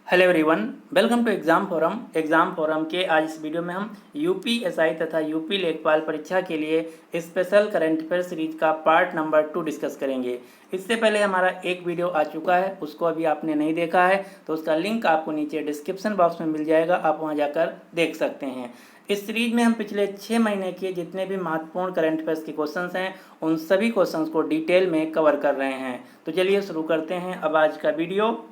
Hello everyone, welcome to exam forum के आज इस वीडियो में हम यूपीएसआई तथा यूपी लेखपाल परीक्षा के लिए स्पेशल करंट अफेयर सीरीज का पार्ट नंबर 2 डिस्कस करेंगे। इससे पहले हमारा एक वीडियो आ चुका है, उसको अभी आपने नहीं देखा है तो उसका लिंक आपको नीचे डिस्क्रिप्शन बॉक्स में मिल जाएगा, आप वहां जाकर देख सकते हैं। इस सीरीज में हम पिछले 6 महीने के जितने भी महत्वपूर्ण करंट अफेयर्स के क्वेश्चंस हैं उन सभी क्वेश्चंस को डिटेल में कवर कर रहे हैं। तो चलिए शुरू करते हैं अब आज का वीडियो।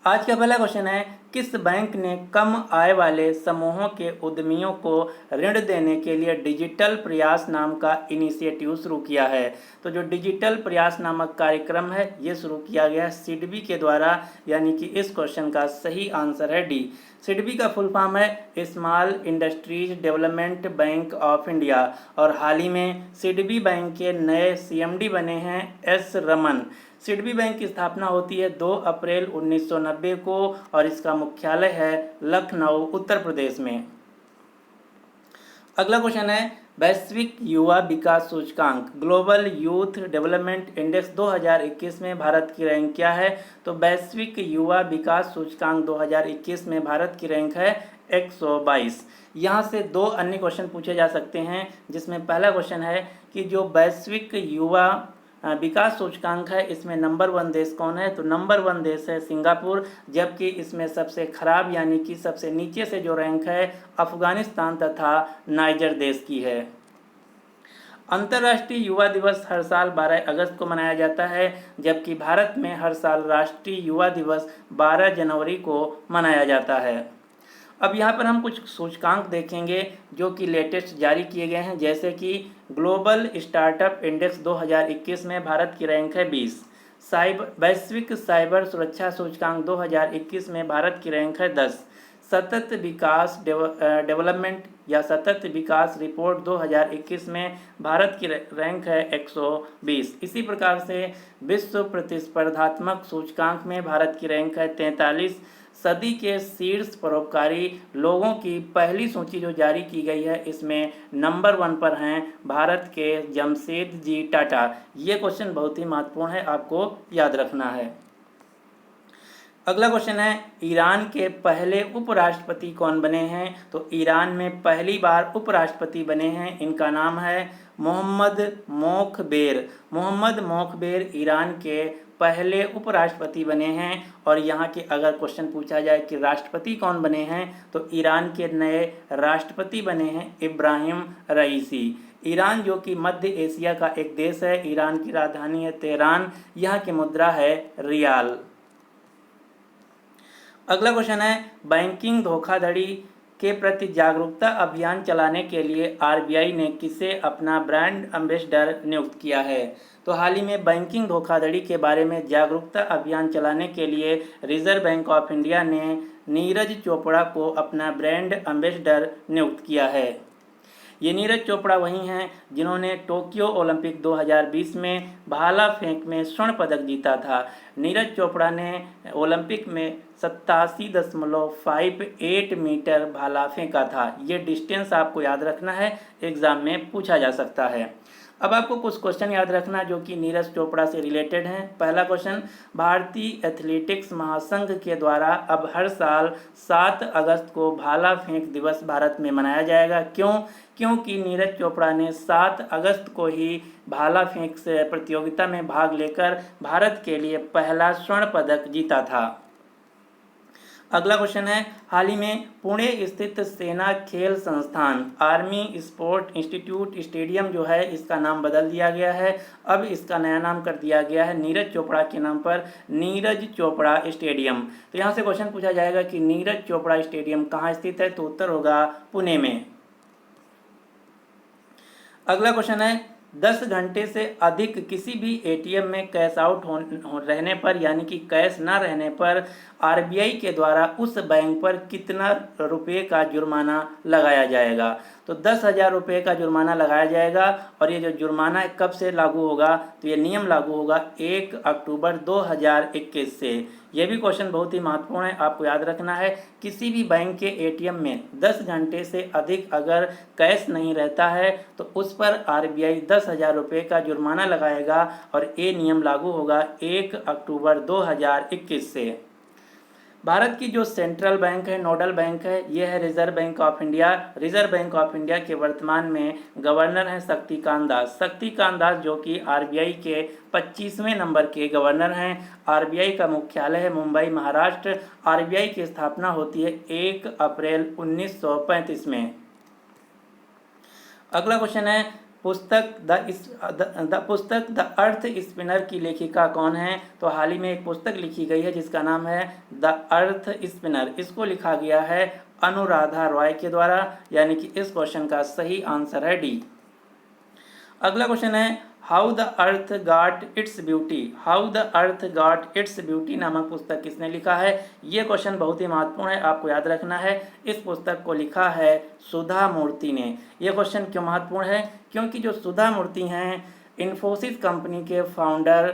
आज का पहला क्वेश्चन है, किस बैंक ने कम आय वाले समूहों के उद्यमियों को ऋण देने के लिए डिजिटल प्रयास नाम का इनिशिएटिव शुरू किया है। तो जो डिजिटल प्रयास नामक कार्यक्रम है ये शुरू किया गया सिडबी के द्वारा, यानी कि इस क्वेश्चन का सही आंसर है डी। सिडबी का फुल फॉर्म है small industries development bank of India और हाल ही में सिडबी बैंक के नए सीएमडी बने हैं एस रमन। सिडबी बैंक की स्थापना होती है 2 अप्रैल 1990 को और इसका मुख्यालय है लखनऊ, उत्तर प्रदेश में। अगला क्वेश्चन है, वैश्विक युवा विकास सूचकांक ग्लोबल यूथ डेवलपमेंट इंडेक्स 2021 में भारत की रैंक क्या है। तो वैश्विक युवा विकास सूचकांक 2021 में भारत की रैंक है 122। यहाँ से दो अन्य क्वेश्चन पूछे जा सकते हैं, जिसमें पहला क्वेश्चन है कि जो वैश्विक युवा विकास सूचकांक है इसमें नंबर 1 देश कौन है। तो नंबर 1 देश है सिंगापुर, जबकि इसमें सबसे खराब यानी कि सबसे नीचे से जो रैंक है अफगानिस्तान तथा नाइजर देश की है। अंतर्राष्ट्रीय युवा दिवस हर साल 12 अगस्त को मनाया जाता है, जबकि भारत में हर साल राष्ट्रीय युवा दिवस 12 जनवरी को मनाया जाता है। अब यहाँ पर हम कुछ सूचकांक देखेंगे जो कि लेटेस्ट जारी किए गए हैं, जैसे कि ग्लोबल स्टार्टअप इंडेक्स 2021 में भारत की रैंक है 20। वैश्विक साइबर सुरक्षा सूचकांक 2021 में भारत की रैंक है 10। सतत विकास डेवलपमेंट या सतत विकास रिपोर्ट 2021 में भारत की रैंक है 120। इसी प्रकार से विश्व प्रतिस्पर्धात्मक सूचकांक में भारत की रैंक है 43। सदी के शीर्ष परोपकारी लोगों की पहली सूची जो जारी की गई है इसमें नंबर 1 पर हैं भारत के जमशेद जी टाटा। ये क्वेश्चन बहुत ही महत्वपूर्ण है, आपको याद रखना है। अगला क्वेश्चन है, ईरान के पहले उपराष्ट्रपति कौन बने हैं। तो ईरान में पहली बार उपराष्ट्रपति बने हैं, इनका नाम है मोहम्मद मोखबेर। मोहम्मद मोखबेर ईरान के पहले उपराष्ट्रपति बने हैं। और यहाँ के अगर क्वेश्चन पूछा जाए कि राष्ट्रपति कौन बने हैं तो ईरान के नए राष्ट्रपति बने हैं इब्राहिम रईसी। ईरान जो कि मध्य एशिया का एक देश है, ईरान की राजधानी है तेहरान, यहाँ की मुद्रा है रियाल। अगला क्वेश्चन है, बैंकिंग धोखाधड़ी के प्रति जागरूकता अभियान चलाने के लिए आरबीआई ने किसे अपना ब्रांड एम्बेसडर नियुक्त किया है। तो हाल ही में बैंकिंग धोखाधड़ी के बारे में जागरूकता अभियान चलाने के लिए रिजर्व बैंक ऑफ इंडिया ने नीरज चोपड़ा को अपना ब्रांड एम्बेसडर नियुक्त किया है। ये नीरज चोपड़ा वही हैं जिन्होंने टोक्यो ओलंपिक 2020 में भाला फेंक में स्वर्ण पदक जीता था। नीरज चोपड़ा ने ओलंपिक में 87.58 मीटर भाला फेंका था। ये डिस्टेंस आपको याद रखना है, एग्जाम में पूछा जा सकता है। अब आपको कुछ क्वेश्चन याद रखना जो कि नीरज चोपड़ा से रिलेटेड हैं। पहला क्वेश्चन, भारतीय एथलेटिक्स महासंघ के द्वारा अब हर साल 7 अगस्त को भाला फेंक दिवस भारत में मनाया जाएगा। क्यों? क्योंकि नीरज चोपड़ा ने 7 अगस्त को ही भाला फेंक से प्रतियोगिता में भाग लेकर भारत के लिए पहला स्वर्ण पदक जीता था। अगला क्वेश्चन है, हाल ही में पुणे स्थित सेना खेल संस्थान आर्मी स्पोर्ट इंस्टीट्यूट स्टेडियम जो है इसका नाम बदल दिया गया है। अब इसका नया नाम कर दिया गया है नीरज चोपड़ा के नाम पर, नीरज चोपड़ा स्टेडियम। तो यहाँ से क्वेश्चन पूछा जाएगा कि नीरज चोपड़ा स्टेडियम कहाँ स्थित है, तो उत्तर होगा पुणे में। अगला क्वेश्चन है, 10 घंटे से अधिक किसी भी एटीएम में कैश आउट रहने पर यानी कि कैश ना रहने पर आरबीआई के द्वारा उस बैंक पर कितना रुपये का जुर्माना लगाया जाएगा। तो 10,000 रुपये का जुर्माना लगाया जाएगा। और ये जो जुर्माना कब से लागू होगा, तो ये नियम लागू होगा 1 अक्टूबर 2021 से। ये भी क्वेश्चन बहुत ही महत्वपूर्ण है, आपको याद रखना है। किसी भी बैंक के एटीएम में 10 घंटे से अधिक अगर कैश नहीं रहता है तो उस पर आरबीआई 10,000 रुपये का जुर्माना लगाएगा और ये नियम लागू होगा 1 अक्टूबर 2021 से। भारत की जो सेंट्रल बैंक है, नोडल बैंक है, ये है reserve bank of India. Reserve bank of India के वर्तमान में गवर्नर हैं शक्तिकांत दास। शक्तिकांत दास जो कि आरबीआई के 25वें नंबर के गवर्नर हैं। आरबीआई का मुख्यालय है मुंबई, महाराष्ट्र। आरबीआई की स्थापना होती है 1 अप्रैल 1935 में। अगला क्वेश्चन है, पुस्तक द अर्थ स्पिनर की लेखिका कौन है? तो हाल ही में एक पुस्तक लिखी गई है जिसका नाम है द अर्थ स्पिनर। इसको लिखा गया है अनुराधा रॉय के द्वारा, यानी कि इस क्वेश्चन का सही आंसर है डी। अगला क्वेश्चन है, how the earth got its beauty. How the earth got its beauty नामक पुस्तक किसने लिखा है? ये क्वेश्चन बहुत ही महत्वपूर्ण है, आपको याद रखना है। इस पुस्तक को लिखा है सुधा मूर्ति ने। ये क्वेश्चन क्यों महत्वपूर्ण है? क्योंकि जो सुधा मूर्ति हैं इन्फोसिस कंपनी के फाउंडर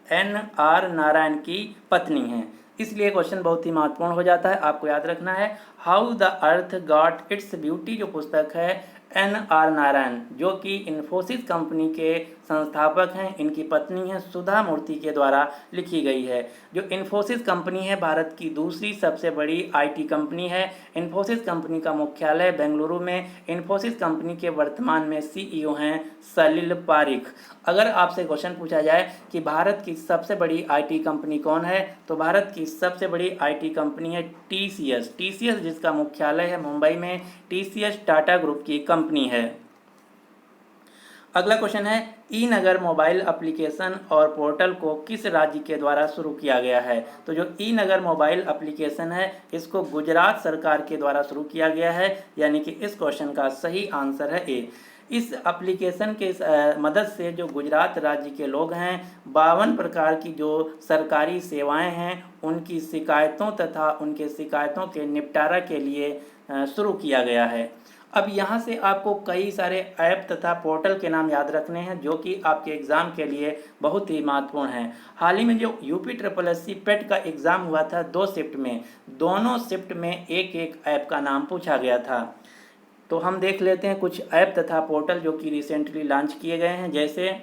NR नारायण की पत्नी हैं, इसलिए क्वेश्चन बहुत ही महत्वपूर्ण हो जाता है, आपको याद रखना है। How the earth got its beauty जो पुस्तक है NR नारायण, जो कि इन्फोसिस कंपनी के संस्थापक हैं, इनकी पत्नी हैं सुधा मूर्ति के द्वारा लिखी गई है। जो इन्फोसिस कंपनी है भारत की दूसरी सबसे बड़ी IT कंपनी है। इन्फोसिस कंपनी का मुख्यालय बेंगलुरु में। इन्फोसिस कंपनी के वर्तमान में CEO हैं सलिल पारिक। अगर आपसे क्वेश्चन पूछा जाए कि भारत की सबसे बड़ी IT कंपनी कौन है, तो भारत की सबसे बड़ी IT कंपनी है TCS जिसका मुख्यालय है मुंबई में। TCS टाटा ग्रुप की कंपनी है। अगला क्वेश्चन है, ई नगर मोबाइल एप्लीकेशन और पोर्टल को किस राज्य के द्वारा शुरू किया गया है? तो जो ई नगर मोबाइल एप्लीकेशन है इसको गुजरात सरकार के द्वारा शुरू किया गया है, यानी कि इस क्वेश्चन का सही आंसर है ए। इस एप्लीकेशन के मदद से जो गुजरात राज्य के लोग हैं 52 प्रकार की जो सरकारी सेवाएं हैं उनकी शिकायतों तथा उनके शिकायतों के निपटारा के लिए शुरू किया गया है। अब यहाँ से आपको कई सारे ऐप तथा पोर्टल के नाम याद रखने हैं जो कि आपके एग्ज़ाम के लिए बहुत ही महत्वपूर्ण हैं। हाल ही में जो UPSSC पेट का एग्ज़ाम हुआ था 2 शिफ्ट में, दोनों शिफ्ट में एक एक ऐप का नाम पूछा गया था। तो हम देख लेते हैं कुछ ऐप तथा पोर्टल जो कि रिसेंटली लॉन्च किए गए हैं, जैसे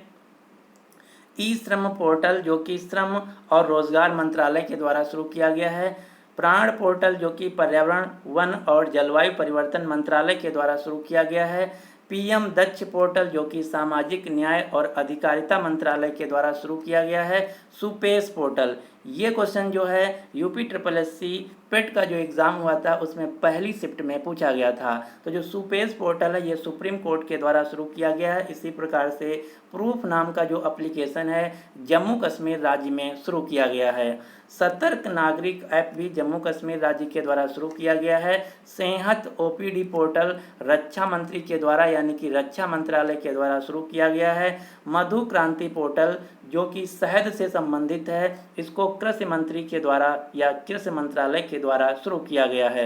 ई श्रम पोर्टल जो कि श्रम और रोजगार मंत्रालय के द्वारा शुरू किया गया है। प्राण पोर्टल जो कि पर्यावरण, वन और जलवायु परिवर्तन मंत्रालय के द्वारा शुरू किया गया है। PM दक्ष पोर्टल जो कि सामाजिक न्याय और अधिकारिता मंत्रालय के द्वारा शुरू किया गया है। सुपेश पोर्टल, ये क्वेश्चन जो है UPSSC पेट का जो एग्ज़ाम हुआ था उसमें पहली शिफ्ट में पूछा गया था। तो जो सुपेश पोर्टल है ये सुप्रीम कोर्ट के द्वारा शुरू किया गया है। इसी प्रकार से प्रूफ नाम का जो एप्लीकेशन है जम्मू कश्मीर राज्य में शुरू किया गया है। सतर्क नागरिक ऐप भी जम्मू कश्मीर राज्य के द्वारा शुरू किया गया है। सेहत OPD पोर्टल रक्षा मंत्री के द्वारा यानी कि रक्षा मंत्रालय के द्वारा शुरू किया गया है। मधु क्रांति पोर्टल जो कि शहद से संबंधित है, इसको कृषि मंत्री के द्वारा या कृषि मंत्रालय के द्वारा शुरू किया गया है।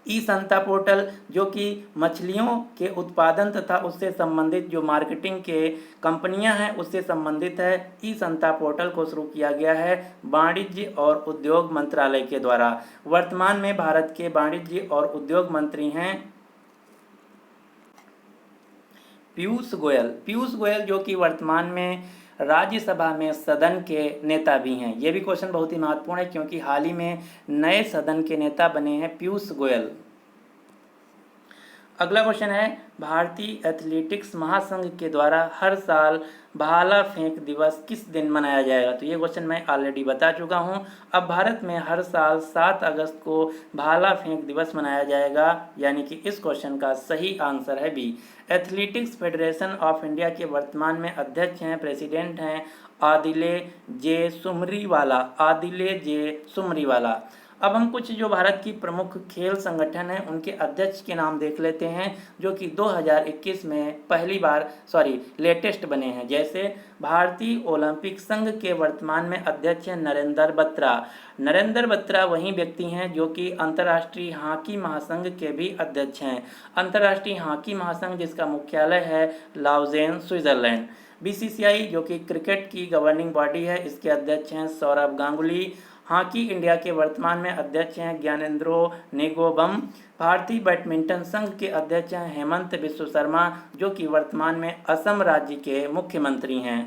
ई संता पोर्टल जो कि मछलियों के उत्पादन तथा उससे संबंधित जो मार्केटिंग के कंपनियां हैं उससे संबंधित है। ई संता पोर्टल को शुरू किया गया है वाणिज्य और उद्योग मंत्रालय के द्वारा। वर्तमान में भारत के वाणिज्य और उद्योग मंत्री हैं पीयूष गोयल। पीयूष गोयल जो कि वर्तमान में राज्यसभा में सदन के नेता भी हैं। ये भी क्वेश्चन बहुत ही महत्वपूर्ण है क्योंकि हाल ही में नए सदन के नेता बने हैं पीयूष गोयल। अगला क्वेश्चन है, भारतीय एथलेटिक्स महासंघ के द्वारा हर साल भाला फेंक दिवस किस दिन मनाया जाएगा? तो ये क्वेश्चन मैं ऑलरेडी बता चुका हूँ। अब भारत में हर साल 7 अगस्त को भाला फेंक दिवस मनाया जाएगा, यानी कि इस क्वेश्चन का सही आंसर है B. Athletics federation of India के वर्तमान में अध्यक्ष हैं, प्रेसिडेंट हैं आदिले जे सुमरीवाला। अब हम कुछ जो भारत की प्रमुख खेल संगठन हैं उनके अध्यक्ष के नाम देख लेते हैं जो कि 2021 में लेटेस्ट बने हैं। जैसे भारतीय ओलंपिक संघ के वर्तमान में अध्यक्ष हैं नरेंद्र बत्रा। नरेंद्र बत्रा वही व्यक्ति हैं जो कि अंतर्राष्ट्रीय हॉकी महासंघ के भी अध्यक्ष हैं। अंतर्राष्ट्रीय हॉकी महासंघ जिसका मुख्यालय है लाउजेन, स्विट्जरलैंड। BCCI जो कि क्रिकेट की गवर्निंग बॉडी है, इसके अध्यक्ष हैं सौरभ गांगुली। हॉकी इंडिया के वर्तमान में अध्यक्ष हैं ज्ञानेंद्रो नेगोबम। भारतीय बैडमिंटन संघ के अध्यक्ष हैं हेमंत बिश्व शर्मा जो कि वर्तमान में असम राज्य के मुख्यमंत्री हैं।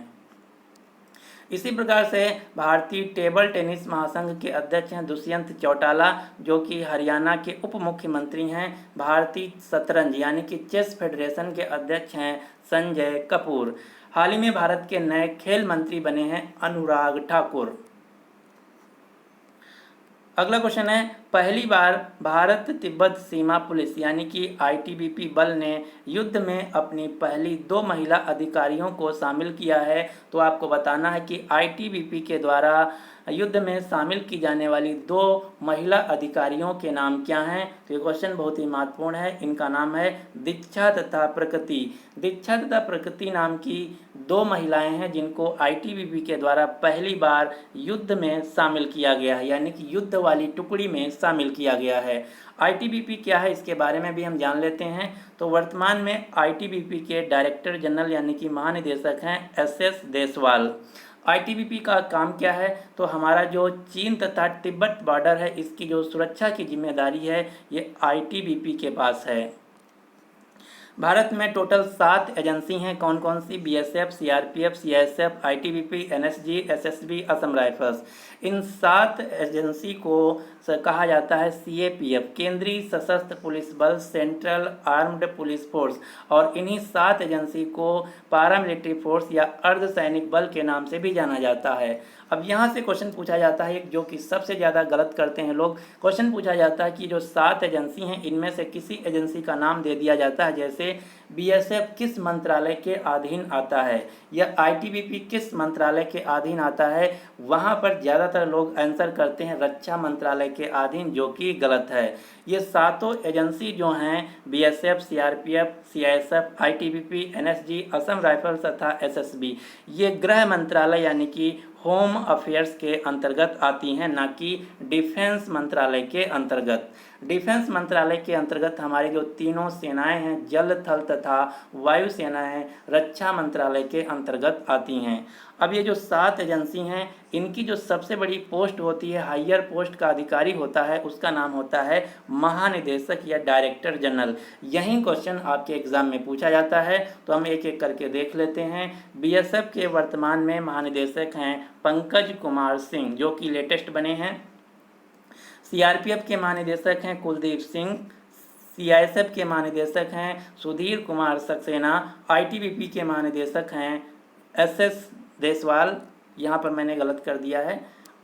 इसी प्रकार से भारतीय टेबल टेनिस महासंघ के अध्यक्ष हैं दुष्यंत चौटाला, जो कि हरियाणा के उप मुख्यमंत्री हैं। भारतीय शतरंज यानी कि चेस फेडरेशन के अध्यक्ष हैं संजय कपूर। हाल ही में भारत के नए खेल मंत्री बने हैं अनुराग ठाकुर। अगला क्वेश्चन है, पहली बार भारत तिब्बत सीमा पुलिस यानी कि आईटीबीपी बल ने युद्ध में अपनी पहली 2 महिला अधिकारियों को शामिल किया है। तो आपको बताना है कि आईटीबीपी के द्वारा युद्ध में शामिल की जाने वाली 2 महिला अधिकारियों के नाम क्या हैं। तो ये क्वेश्चन बहुत ही महत्वपूर्ण है। इनका नाम है दीक्षा तथा प्रकृति। दीक्षा तथा प्रकृति नाम की 2 महिलाएं हैं जिनको आईटीबीपी के द्वारा पहली बार युद्ध में शामिल किया गया है, यानी कि युद्ध वाली टुकड़ी में शामिल किया गया है। आईटीबीपी क्या है इसके बारे में भी हम जान लेते हैं। तो वर्तमान में आईटीबीपी के डायरेक्टर जनरल यानी कि महानिदेशक हैं एसएस देसवाल। आईटीबीपी का काम क्या है, तो हमारा जो चीन तथा तिब्बत बॉर्डर है इसकी जो सुरक्षा की जिम्मेदारी है ये आईटीबीपी के पास है। भारत में टोटल 7 एजेंसी हैं। कौन कौन सी? BSF, CRPF, CISF, ITBP, NSG, SSB, Assam rifles. इन 7 एजेंसी को कहा जाता है सीएपीएफ, केंद्रीय सशस्त्र पुलिस बल, सेंट्रल आर्म्ड पुलिस फोर्स। और इन्हीं 7 एजेंसी को पारामिलिट्री फोर्स या अर्धसैनिक बल के नाम से भी जाना जाता है। अब यहाँ से क्वेश्चन पूछा जाता है, जो कि सबसे ज़्यादा गलत करते हैं लोग। क्वेश्चन पूछा जाता है कि जो 7 एजेंसी हैं इनमें से किसी एजेंसी का नाम दे दिया जाता है, जैसे बीएसएफ किस मंत्रालय के अधीन आता है या आईटीबीपी किस मंत्रालय के अधीन आता है। वहाँ पर ज़्यादातर लोग आंसर करते हैं रक्षा मंत्रालय के अधीन, जो कि गलत है। ये 7 एजेंसी जो हैं BSF, CRPF, CISF, ITBP, NSG, Assam rifles तथा एसएसबी, ये गृह मंत्रालय यानी कि होम अफेयर्स के अंतर्गत आती हैं, ना कि डिफेंस मंत्रालय के अंतर्गत। डिफेंस मंत्रालय के अंतर्गत हमारी जो तीनों सेनाएं हैं, जल, थल तथा वायु सेनाएं, रक्षा मंत्रालय के अंतर्गत आती हैं। अब ये जो 7 एजेंसी हैं इनकी जो सबसे बड़ी पोस्ट होती है, हायर पोस्ट का अधिकारी होता है, उसका नाम होता है महानिदेशक या डायरेक्टर जनरल। यही क्वेश्चन आपके एग्जाम में पूछा जाता है, तो हम एक एक करके देख लेते हैं। बीएसएफ के वर्तमान में महानिदेशक हैं पंकज कुमार सिंह, जो कि लेटेस्ट बने हैं। सीआरपीएफ के महानिदेशक हैं कुलदीप सिंह। सीआईएसएफ के महानिदेशक हैं सुधीर कुमार सक्सेना। आईटीबीपी के महानिदेशक हैं एसएस देसवाल। यहाँ पर मैंने गलत कर दिया है,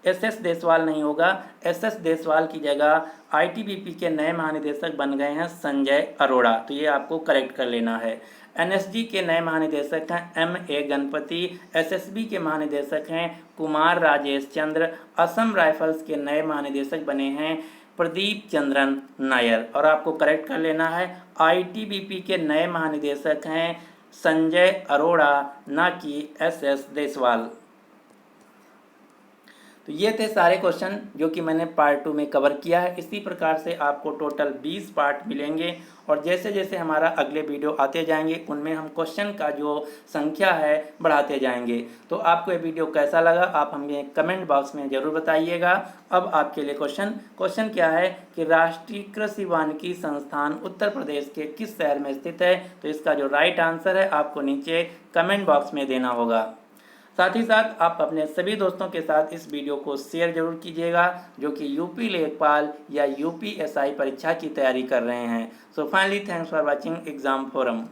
एसएस देसवाल नहीं होगा, एसएस देसवाल की जगह आईटीबीपी के नए महानिदेशक बन गए हैं संजय अरोड़ा, तो ये आपको करेक्ट कर लेना है। एनएसजी के नए महानिदेशक हैं एमए गणपति। एसएसबी के महानिदेशक हैं कुमार राजेश चंद्र। असम राइफल्स के नए महानिदेशक बने हैं प्रदीप चंद्रन नायर, और आपको करेक्ट कर लेना है आईटीबीपी के नए महानिदेशक हैं संजय अरोड़ा, ना कि एसएस देसवाल। तो ये थे सारे क्वेश्चन जो कि मैंने पार्ट 2 में कवर किया है। इसी प्रकार से आपको टोटल 20 पार्ट मिलेंगे, और जैसे जैसे हमारा अगले वीडियो आते जाएंगे उनमें हम क्वेश्चन का जो संख्या है बढ़ाते जाएंगे। तो आपको ये वीडियो कैसा लगा आप हमें कमेंट बॉक्स में ज़रूर बताइएगा। अब आपके लिए क्वेश्चन क्या है कि राष्ट्रीय कृषि वानिकी संस्थान उत्तर प्रदेश के किस शहर में स्थित है। तो इसका जो राइट आंसर है आपको नीचे कमेंट बॉक्स में देना होगा। साथ ही साथ आप अपने सभी दोस्तों के साथ इस वीडियो को शेयर जरूर कीजिएगा जो कि यूपी लेखपाल या यूपीएसआई परीक्षा की तैयारी कर रहे हैं। So finally thanks for watching exam forum.